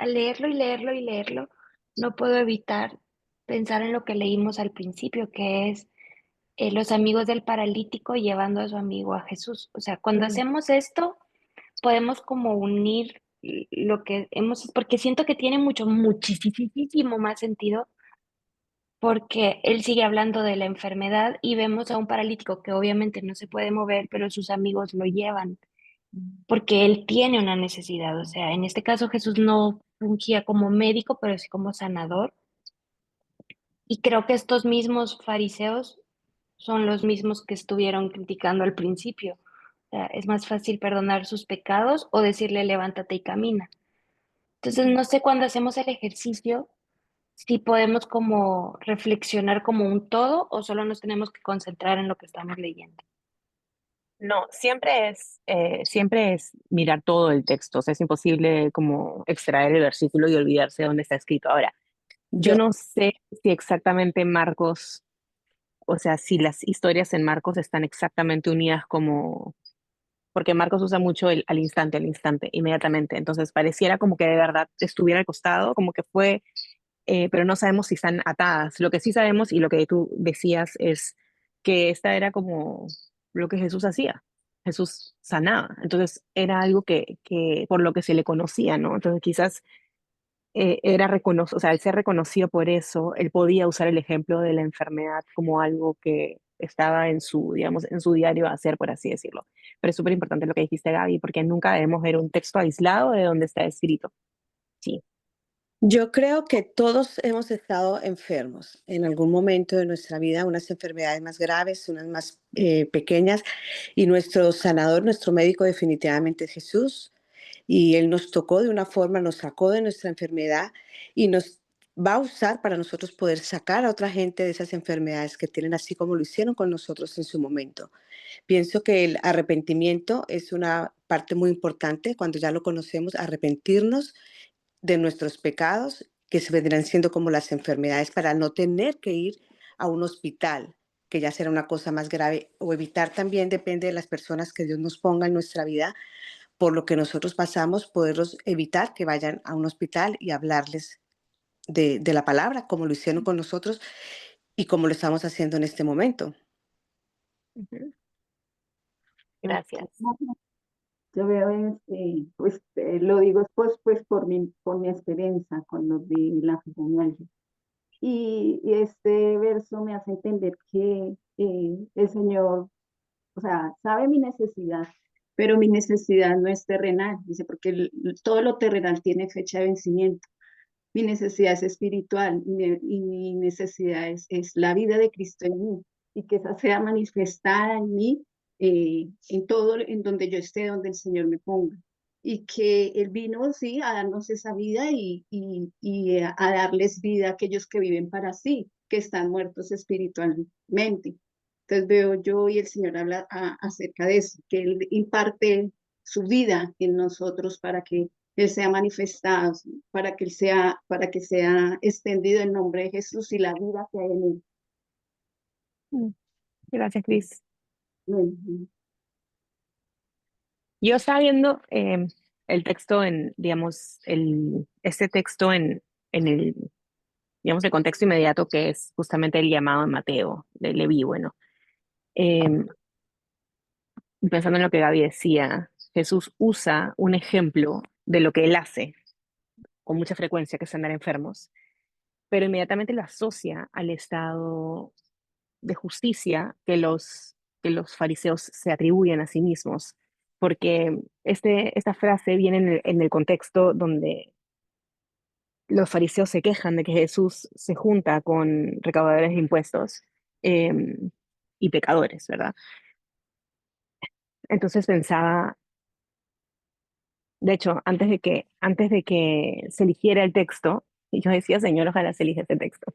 leerlo y leerlo y leerlo, no puedo evitar pensar en lo que leímos al principio, que es los amigos del paralítico llevando a su amigo a Jesús. O sea, cuando hacemos esto, podemos como unir lo que hemos, porque siento que tiene muchísimo más sentido, porque él sigue hablando de la enfermedad y vemos a un paralítico que obviamente no se puede mover, pero sus amigos lo llevan, porque él tiene una necesidad. O sea, en este caso Jesús no fungía como médico, pero sí como sanador. Y creo que estos mismos fariseos son los mismos que estuvieron criticando al principio. O sea, es más fácil perdonar sus pecados o decirle levántate y camina. Entonces, no sé cuándo hacemos el ejercicio, si podemos como reflexionar como un todo o solo nos tenemos que concentrar en lo que estamos leyendo. No, siempre es mirar todo el texto, o sea, es imposible como extraer el versículo y olvidarse de dónde está escrito. Ahora, yo Yo, no sé si exactamente Marcos, o sea, si las historias en Marcos están exactamente unidas como, porque Marcos usa mucho el al instante, inmediatamente, entonces pareciera como que de verdad estuviera al costado, como que fue, pero no sabemos si están atadas. Lo que sí sabemos y lo que tú decías es que esta era como lo que Jesús hacía. Jesús sanaba, entonces era algo que por lo que se le conocía, ¿no? Entonces quizás era o sea, al ser reconocido por eso, él podía usar el ejemplo de la enfermedad como algo que estaba en su, digamos, en su diario a hacer, por así decirlo. Pero es súper importante lo que dijiste, Gaby, porque nunca debemos ver un texto aislado de donde está escrito. Sí. yo creo que todos hemos estado enfermos en algún momento de nuestra vida, unas enfermedades más graves, unas más pequeñas, y nuestro sanador, nuestro médico definitivamente es Jesús, y Él nos tocó de una forma, nos sacó de nuestra enfermedad y nos va a usar para nosotros poder sacar a otra gente de esas enfermedades que tienen, así como lo hicieron con nosotros en su momento. Pienso que el arrepentimiento es una parte muy importante cuando ya lo conocemos, arrepentirnos de nuestros pecados, que se vendrán siendo como las enfermedades, para no tener que ir a un hospital, que ya será una cosa más grave, o evitar también, depende de las personas que Dios nos ponga en nuestra vida, por lo que nosotros pasamos, poderlos evitar que vayan a un hospital y hablarles de la palabra, como lo hicieron con nosotros y como lo estamos haciendo en este momento. Ujú. Gracias. Yo veo, pues lo digo pues por mi experiencia con los de la fibromialgia. Y este verso me hace entender que el Señor, o sea, sabe mi necesidad, pero mi necesidad no es terrenal, dice, porque todo lo terrenal tiene fecha de vencimiento. Mi necesidad es espiritual y mi necesidad es la vida de Cristo en mí y que esa sea manifestada en mí, en todo, en donde yo esté, donde el Señor me ponga. Y que Él vino, sí, a darnos esa vida y a darles vida a aquellos que viven para sí, que están muertos espiritualmente. Entonces veo yo y el Señor habla acerca de eso, que Él imparte su vida en nosotros para que Él sea manifestado, para que sea extendido el nombre de Jesús y la vida que hay en Él. Gracias, Cris. Amén. Yo estaba viendo el texto digamos, este texto en el, digamos, el contexto inmediato que es justamente el llamado de Mateo, de Leví, bueno. Em, Pensando en lo que Gaby decía, Jesús usa un ejemplo de lo que él hace con mucha frecuencia, que es andar enfermos, pero inmediatamente lo asocia al estado de justicia que los fariseos se atribuyen a sí mismos, porque esta frase viene en el contexto donde los fariseos se quejan de que Jesús se junta con recaudadores de impuestos y pecadores, ¿verdad? Entonces pensaba, de hecho, antes de que se eligiera el texto, y yo decía, Señor, ojalá se elija ese texto,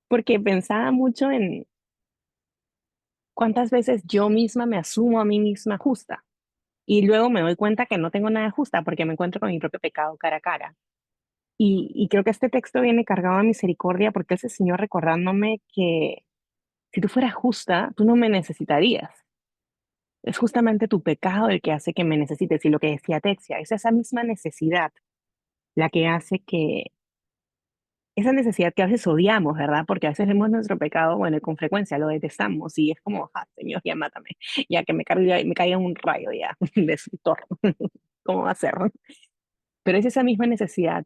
porque pensaba mucho en cuántas veces yo misma me asumo a mí misma justa, y luego me doy cuenta que no tengo nada justa porque me encuentro con mi propio pecado cara a cara. Y creo que este texto viene cargado de misericordia porque es el Señor recordándome que si tú fueras justa, tú no me necesitarías. Es justamente tu pecado el que hace que me necesites. Y lo que decía Texia, es esa misma necesidad la que hace que, esa necesidad que a veces odiamos, ¿verdad? Porque a veces vemos nuestro pecado, bueno, y con frecuencia lo detestamos y es como, ah, Señor, ya mátame, ya que me caiga un rayo ya destructor. ¿Cómo va a ser? Pero es esa misma necesidad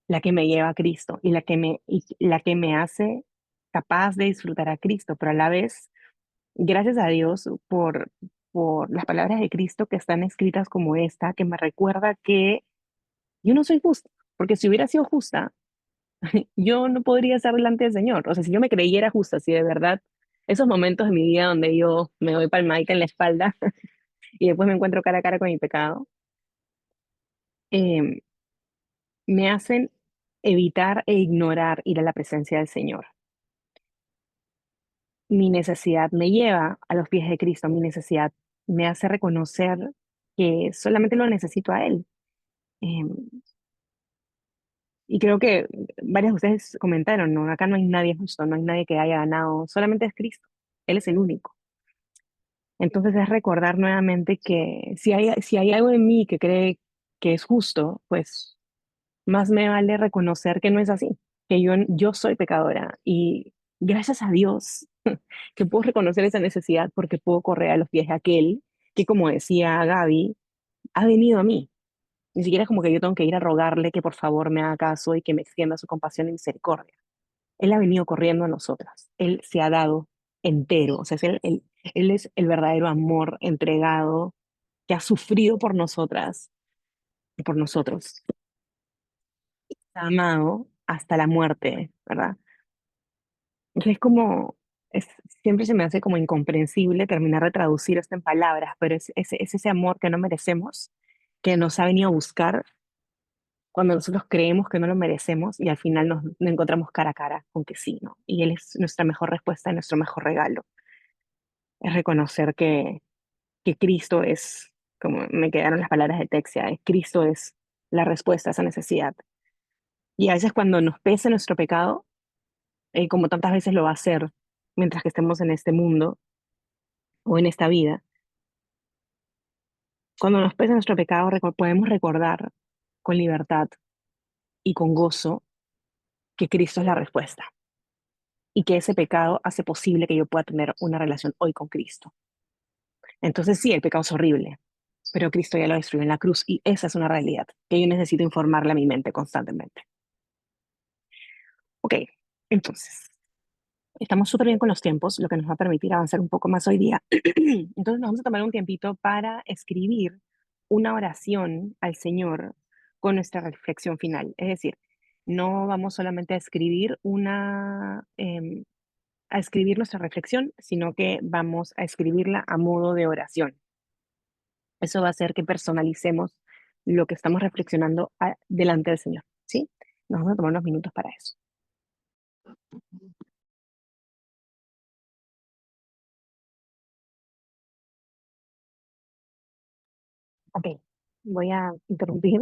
la que me lleva a Cristo y la que me hace capaz de disfrutar a Cristo, pero a la vez, gracias a Dios por las palabras de Cristo que están escritas como esta, que me recuerda que yo no soy justa, porque si hubiera sido justa, yo no podría estar delante del Señor. O sea, si yo me creyera justa, si de verdad esos momentos de mi vida donde yo me doy palmadita en la espalda y después me encuentro cara a cara con mi pecado, em, me hacen evitar e ignorar ir a la presencia del Señor. Mi necesidad me lleva a los pies de Cristo, mi necesidad me hace reconocer que solamente lo necesito a Él. Em, y creo que varios de ustedes comentaron, ¿no? Acá no hay nadie justo, no hay nadie que haya ganado, solamente es Cristo. Él es el único. Entonces es recordar nuevamente que si hay algo en mí que cree que es justo, pues más me vale reconocer que no es así, que yo soy pecadora y gracias a Dios que puedo reconocer esa necesidad porque puedo correr a los pies de aquel que, como decía Gaby, ha venido a mí. Ni siquiera es como que yo tengo que ir a rogarle que por favor me haga caso y que me extienda su compasión y misericordia. Él ha venido corriendo a nosotras. Él se ha dado entero. O sea, él es el verdadero amor entregado que ha sufrido por nosotras y por nosotros. Ha amado hasta la muerte, ¿verdad? Entonces, siempre se me hace como incomprensible terminar de traducir esto en palabras, pero es ese amor que no merecemos, que nos ha venido a buscar cuando nosotros creemos que no lo merecemos y al final nos encontramos cara a cara con que sí, ¿no? Y Él es nuestra mejor respuesta y nuestro mejor regalo. Es reconocer que Cristo es, como me quedaron las palabras de Texia, Cristo es la respuesta a esa necesidad. Y a veces cuando nos pese nuestro pecado, como tantas veces lo va a hacer mientras que estemos en este mundo o en esta vida, cuando nos pese nuestro pecado, podemos recordar con libertad y con gozo que Cristo es la respuesta y que ese pecado hace posible que yo pueda tener una relación hoy con Cristo. Entonces sí, el pecado es horrible, pero Cristo ya lo destruyó en la cruz y esa es una realidad que yo necesito informarle a mi mente constantemente. Ok, entonces, estamos súper bien con los tiempos, lo que nos va a permitir avanzar un poco más hoy día. Entonces nos vamos a tomar un tiempito para escribir una oración al Señor con nuestra reflexión final. Es decir, no vamos solamente a escribir a escribir nuestra reflexión, sino que vamos a escribirla a modo de oración. Eso va a hacer que personalicemos lo que estamos reflexionando delante del Señor, ¿sí? Nos vamos a tomar unos minutos para eso. Ok, voy a interrumpir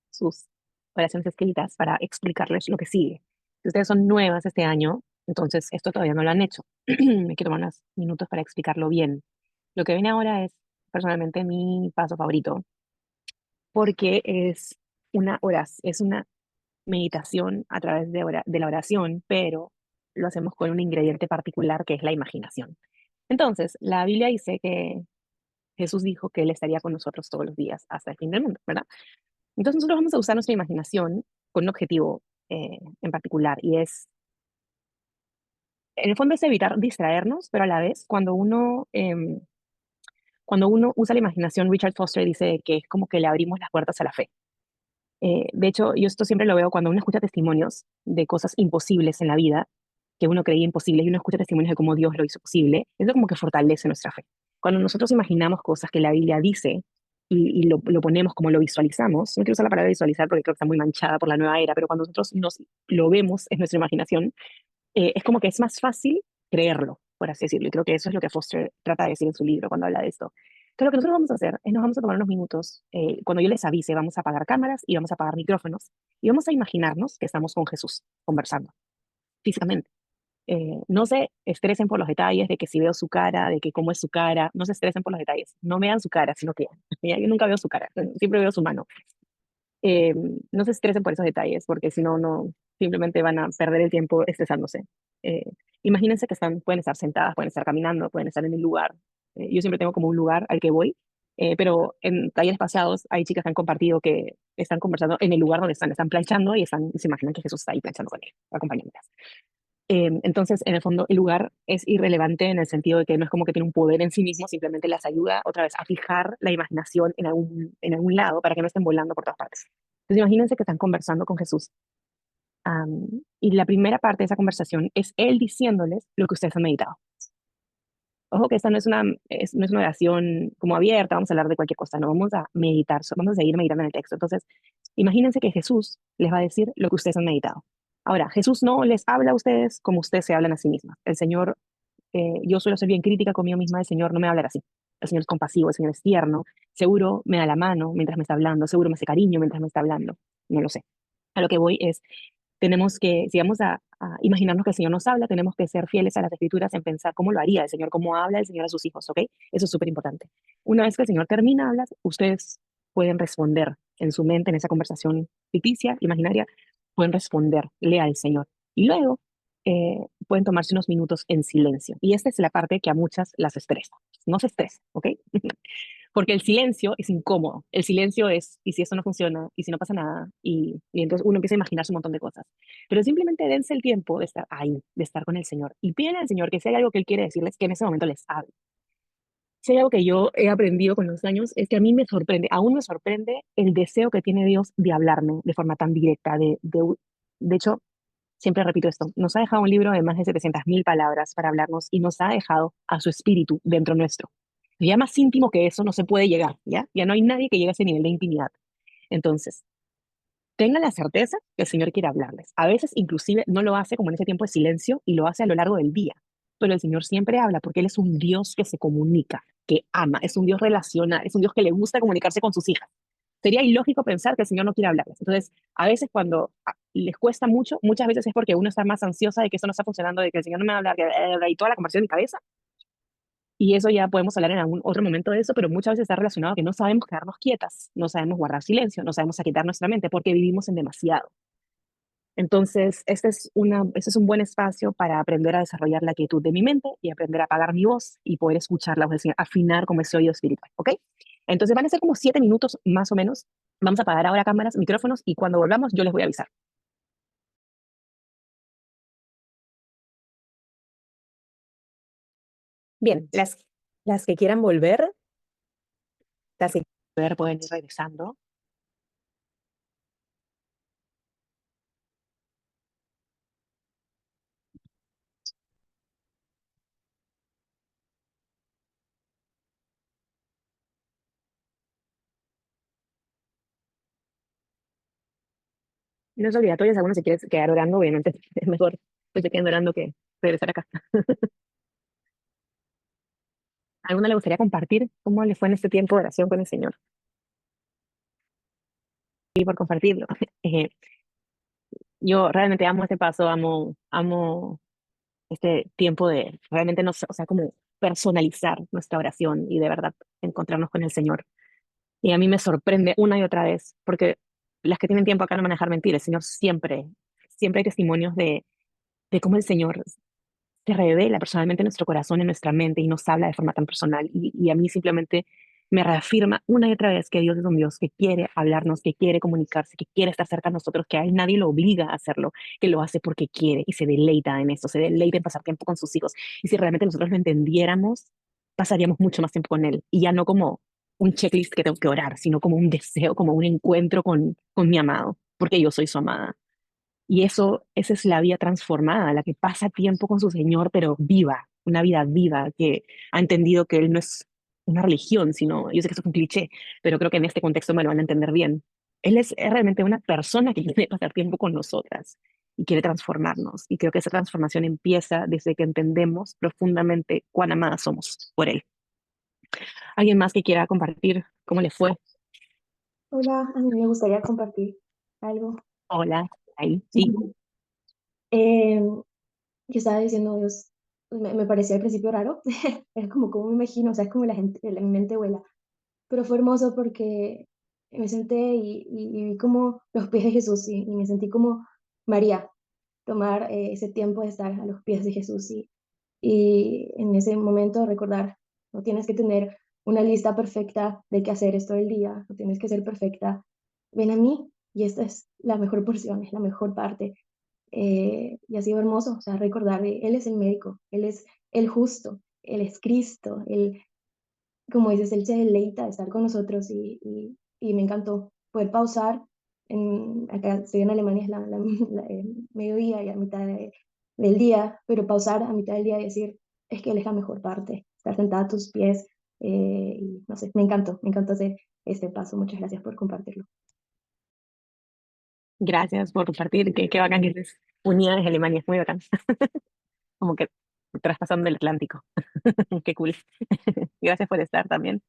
sus oraciones escritas para explicarles lo que sigue. Si ustedes son nuevas este año, entonces esto todavía no lo han hecho. Me quiero tomar unos minutos para explicarlo bien. Lo que viene ahora es personalmente mi paso favorito, porque es es una meditación a través de la oración, pero lo hacemos con un ingrediente particular que es la imaginación. Entonces, la Biblia dice que Jesús dijo que Él estaría con nosotros todos los días hasta el fin del mundo, ¿verdad? Entonces nosotros vamos a usar nuestra imaginación con un objetivo en particular y en el fondo es evitar distraernos, pero a la vez cuando uno usa la imaginación, Richard Foster dice que es como que le abrimos las puertas a la fe. De hecho, yo esto siempre lo veo cuando uno escucha testimonios de cosas imposibles en la vida, que uno creía imposibles, y uno escucha testimonios de cómo Dios lo hizo posible, eso como que fortalece nuestra fe. Cuando nosotros imaginamos cosas que la Biblia dice y lo ponemos como lo visualizamos, no quiero usar la palabra visualizar porque creo que está muy manchada por la nueva era, pero cuando nosotros lo vemos en nuestra imaginación, es como que es más fácil creerlo, por así decirlo. Y creo que eso es lo que Foster trata de decir en su libro cuando habla de esto. Entonces, lo que nosotros vamos a hacer es nos vamos a tomar unos minutos. Cuando yo les avise, vamos a apagar cámaras y vamos a apagar micrófonos y vamos a imaginarnos que estamos con Jesús conversando físicamente. No se estresen por los detalles de que si veo su cara, de que cómo es su cara, no se estresen por los detalles. No vean su cara, sino que ya, yo nunca veo su cara, siempre veo su mano. Eh, no se estresen por esos detalles, porque si no, no, simplemente van a perder el tiempo estresándose. Eh, Imagínense que pueden estar sentadas, pueden estar caminando, pueden estar en el lugar. Yo siempre tengo como un lugar al que voy, pero en talleres pasados hay chicas que han compartido que están conversando en el lugar donde están planchando y se imaginan que Jesús está ahí planchando con ellas, acompañándolas. Entonces, en el fondo, el lugar es irrelevante en el sentido de que no es como que tiene un poder en sí mismo, simplemente las ayuda otra vez a fijar la imaginación en algún lado para que no estén volando por todas partes. Entonces, imagínense que están conversando con Jesús. Y la primera parte de esa conversación es él diciéndoles lo que ustedes han meditado. Ojo que esta no es una oración como abierta, vamos a hablar de cualquier cosa, no vamos a meditar, vamos a seguir meditando en el texto. Entonces, imagínense que Jesús les va a decir lo que ustedes han meditado. Ahora, Jesús no les habla a ustedes como ustedes se hablan a sí mismas. El Señor, yo suelo ser bien crítica conmigo misma, el Señor no me habla así. El Señor es compasivo, el Señor es tierno, seguro me da la mano mientras me está hablando, seguro me hace cariño mientras me está hablando, no lo sé. A lo que voy es, tenemos que, si vamos a imaginarnos que el Señor nos habla, tenemos que ser fieles a las Escrituras en pensar cómo lo haría el Señor, cómo habla el Señor a sus hijos, ¿ok? Eso es súper importante. Una vez que el Señor termina de hablar, ustedes pueden responder en su mente, en esa conversación ficticia, imaginaria, pueden responderle al Señor. Y luego pueden tomarse unos minutos en silencio. Y esta es la parte que a muchas las estresa. No se estresen, ¿ok? Porque el silencio es incómodo. El silencio es, ¿y si esto no funciona? ¿Y si no pasa nada? Y entonces uno empieza a imaginarse un montón de cosas. Pero simplemente dense el tiempo de estar ahí, de estar con el Señor. Y piden al Señor que si hay algo que Él quiere decirles, que en ese momento les hable. Si hay algo que yo he aprendido con los años, es que a mí me sorprende, aún me sorprende el deseo que tiene Dios de hablarme de forma tan directa. De hecho, siempre repito esto, nos ha dejado un libro de más de 700.000 palabras para hablarnos y nos ha dejado a su espíritu dentro nuestro. Ya más íntimo que eso no se puede llegar, ¿ya? Ya no hay nadie que llegue a ese nivel de intimidad. Entonces, tengan la certeza que el Señor quiere hablarles. A veces, inclusive, no lo hace como en ese tiempo de silencio y lo hace a lo largo del día. Pero el Señor siempre habla porque Él es un Dios que se comunica, que ama, es un Dios relacional, es un Dios que le gusta comunicarse con sus hijas. Sería ilógico pensar que el Señor no quiere hablarles. Entonces, a veces cuando les cuesta mucho, muchas veces es porque uno está más ansiosa de que eso no está funcionando, de que el Señor no me va a hablar, y toda la conversación en mi cabeza. Y eso ya podemos hablar en algún otro momento de eso, pero muchas veces está relacionado a que no sabemos quedarnos quietas, no sabemos guardar silencio, no sabemos aquietar nuestra mente porque vivimos en demasiado. Entonces, este es un buen espacio para aprender a desarrollar la quietud de mi mente y aprender a apagar mi voz y poder escuchar la voz del Señor, afinar como ese oído espiritual, ¿ok? Entonces van a ser como 7 minutos más o menos. Vamos a apagar ahora cámaras, micrófonos y cuando volvamos yo les voy a avisar. Bien, las que quieran volver, las que quieran volver pueden ir regresando. No es obligatorio, si alguno se quiere quedar orando, obviamente es mejor que se queden orando que regresar acá. ¿A alguna le gustaría compartir cómo le fue en este tiempo de oración con el Señor? Y por compartirlo. Yo realmente amo este paso, amo este tiempo de realmente no, o sea, como personalizar nuestra oración y de verdad encontrarnos con el Señor. Y a mí me sorprende una y otra vez, porque las que tienen tiempo acá no van a dejar mentir, el Señor siempre hay testimonios de cómo el Señor se revela personalmente en nuestro corazón, en nuestra mente y nos habla de forma tan personal. Y a mí simplemente me reafirma una y otra vez que Dios es un Dios que quiere hablarnos, que quiere comunicarse, que quiere estar cerca de nosotros, que a él nadie lo obliga a hacerlo, que lo hace porque quiere y se deleita en eso, se deleita en pasar tiempo con sus hijos. Y si realmente nosotros lo entendiéramos, pasaríamos mucho más tiempo con él. Y ya no como un checklist que tengo que orar, sino como un deseo, como un encuentro con mi amado, porque yo soy su amada. Y esa es la vida transformada, la que pasa tiempo con su Señor, pero viva, una vida viva, que ha entendido que Él no es una religión, sino, yo sé que esto es un cliché, pero creo que en este contexto me lo van a entender bien. Él es realmente una persona que quiere pasar tiempo con nosotras y quiere transformarnos. Y creo que esa transformación empieza desde que entendemos profundamente cuán amadas somos por Él. ¿Alguien más que quiera compartir cómo le fue? Hola, a mí me gustaría compartir algo. Hola, ahí, sí. Eh, yo estaba diciendo, Dios, me parecía al principio raro, era como me imagino, o sea, es como la gente, mi mente vuela, pero fue hermoso porque me senté y vi como los pies de Jesús y me sentí como María, tomar ese tiempo de estar a los pies de Jesús y en ese momento recordar, no tienes que tener una lista perfecta de qué hacer esto el día, no tienes que ser perfecta, ven a mí y esta es la mejor porción, es la mejor parte. Y ha sido hermoso, o sea, recordar, Él es el médico, Él es el justo, Él es Cristo, Él, como dices, Él se deleita de estar con nosotros y me encantó poder pausar. Acá estoy en Alemania, es mediodía y a mitad del día, pero pausar a mitad del día y decir, es que Él es la mejor parte, estar sentada a tus pies. Y no sé, me encantó hacer este paso. Muchas gracias por compartirlo. Gracias por compartir. Qué bacán que estés unida desde Alemania. Muy bacán. Como que traspasando el Atlántico. Qué cool. Gracias por estar también.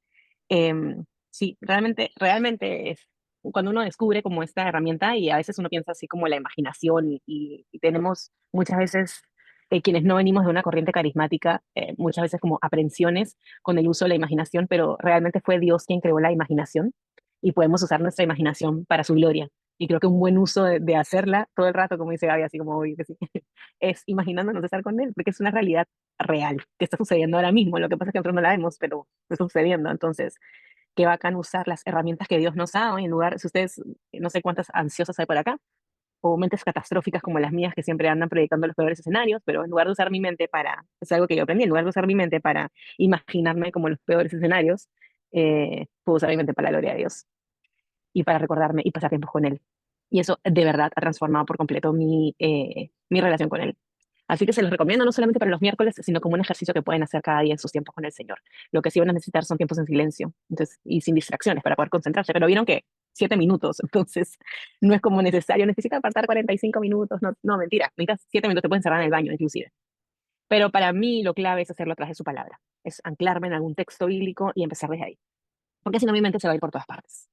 Sí, realmente es cuando uno descubre como esta herramienta y a veces uno piensa así como la imaginación y tenemos muchas veces, quienes no venimos de una corriente carismática, muchas veces como aprensiones con el uso de la imaginación, pero realmente fue Dios quien creó la imaginación y podemos usar nuestra imaginación para su gloria. Y creo que un buen uso de hacerla todo el rato, como dice Gaby, así como hoy, que sí, es imaginándonos estar con Él, porque es una realidad real que está sucediendo ahora mismo. Lo que pasa es que nosotros no la vemos, pero está sucediendo. Entonces, qué bacán usar las herramientas que Dios nos ha dado en lugar, si ustedes, no sé cuántas ansiosas hay por acá, o mentes catastróficas como las mías que siempre andan predicando los peores escenarios, pero en lugar de usar mi mente para, es algo que yo aprendí, en lugar de usar mi mente para imaginarme como los peores escenarios, puedo usar mi mente para la gloria de Dios y para recordarme y pasar tiempo con Él. Y eso de verdad ha transformado por completo mi relación con Él. Así que se los recomiendo no solamente para los miércoles, sino como un ejercicio que pueden hacer cada día en sus tiempos con el Señor. Lo que sí van a necesitar son tiempos en silencio, entonces, y sin distracciones para poder concentrarse. Pero vieron que 7 minutos, entonces no es como necesario, necesita apartar 45 minutos, no, no, mentira, necesitas 7 minutos, te pueden cerrar en el baño inclusive. Pero para mí lo clave es hacerlo a través de su palabra, es anclarme en algún texto bíblico y empezar desde ahí, porque si no mi mente se va a ir por todas partes.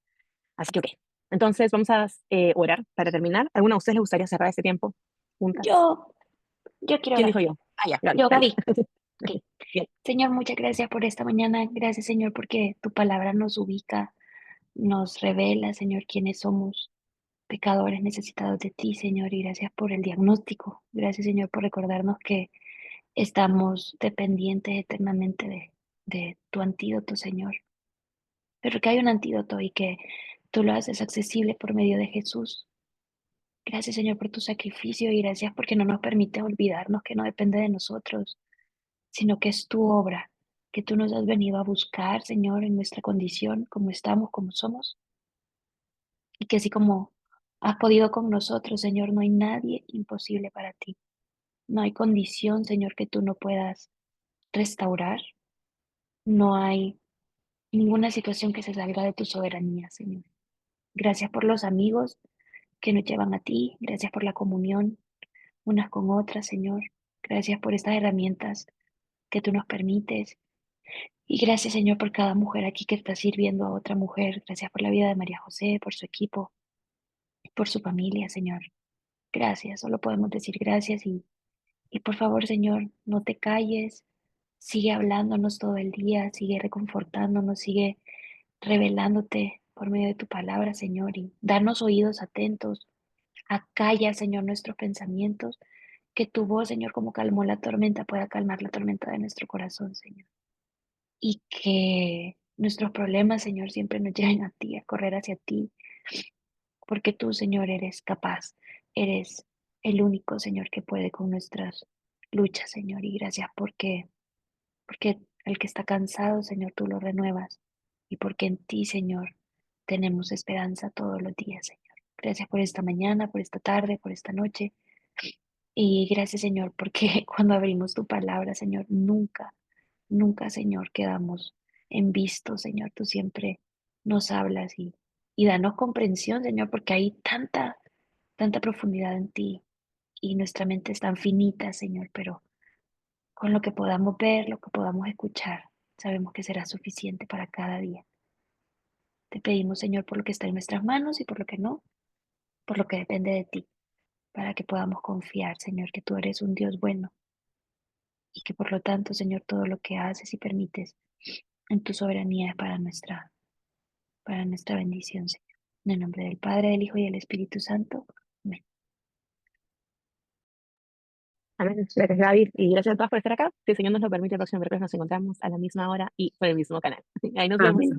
Así que, ok. Entonces, vamos a orar para terminar. ¿Alguna de ustedes les gustaría cerrar este tiempo juntas? Yo quiero ¿Quién orar. dijo yo? Ah, ya, Gaby, Yo, dale. Gaby. Ok. Bien. Señor, muchas gracias por esta mañana. Gracias, Señor, porque tu palabra nos ubica, nos revela, Señor, quiénes somos, pecadores necesitados de ti, Señor, y gracias por el diagnóstico. Gracias, Señor, por recordarnos que estamos dependientes eternamente de tu antídoto, Señor. Pero que hay un antídoto y que tú lo haces accesible por medio de Jesús. Gracias, Señor, por tu sacrificio y gracias porque no nos permite olvidarnos que no depende de nosotros, sino que es tu obra, que tú nos has venido a buscar, Señor, en nuestra condición, como estamos, como somos, y que así como has podido con nosotros, Señor, no hay nadie imposible para ti. No hay condición, Señor, que tú no puedas restaurar. No hay ninguna situación que se salga de tu soberanía, Señor. Gracias por los amigos que nos llevan a ti. Gracias por la comunión unas con otras, Señor. Gracias por estas herramientas que tú nos permites. Y gracias, Señor, por cada mujer aquí que está sirviendo a otra mujer. Gracias por la vida de María José, por su equipo, por su familia, Señor. Gracias, solo podemos decir gracias y por favor, Señor, no te calles. Sigue hablándonos todo el día, sigue reconfortándonos, sigue revelándote por medio de tu palabra, Señor, y darnos oídos atentos. Acalla, Señor, nuestros pensamientos, que tu voz, Señor, como calmó la tormenta, pueda calmar la tormenta de nuestro corazón, Señor. Y que nuestros problemas, Señor, siempre nos lleven a ti, a correr hacia ti, porque tú, Señor, eres capaz, eres el único, Señor, que puede con nuestras luchas, Señor, y gracias porque el que está cansado, Señor, tú lo renuevas, y porque en ti, Señor, tenemos esperanza todos los días, Señor. Gracias por esta mañana, por esta tarde, por esta noche, y gracias, Señor, porque cuando abrimos tu palabra, Señor, nunca, nunca, Señor, quedamos en visto, Señor. Tú siempre nos hablas y danos comprensión, Señor, porque hay tanta profundidad en ti y nuestra mente es tan finita, Señor, pero con lo que podamos ver, lo que podamos escuchar, sabemos que será suficiente para cada día. Te pedimos, Señor, por lo que está en nuestras manos y por lo que no, por lo que depende de ti, para que podamos confiar, Señor, que tú eres un Dios bueno y que por lo tanto, Señor, todo lo que haces y permites en tu soberanía es para nuestra bendición, Señor. En el nombre del Padre, del Hijo y del Espíritu Santo. Amén. Amén. Gracias, Gaby. Y gracias a todos por estar acá. Si el Señor nos lo permite, el próximo miércoles nos encontramos a la misma hora y por el mismo canal. Ahí nos vemos. Amén.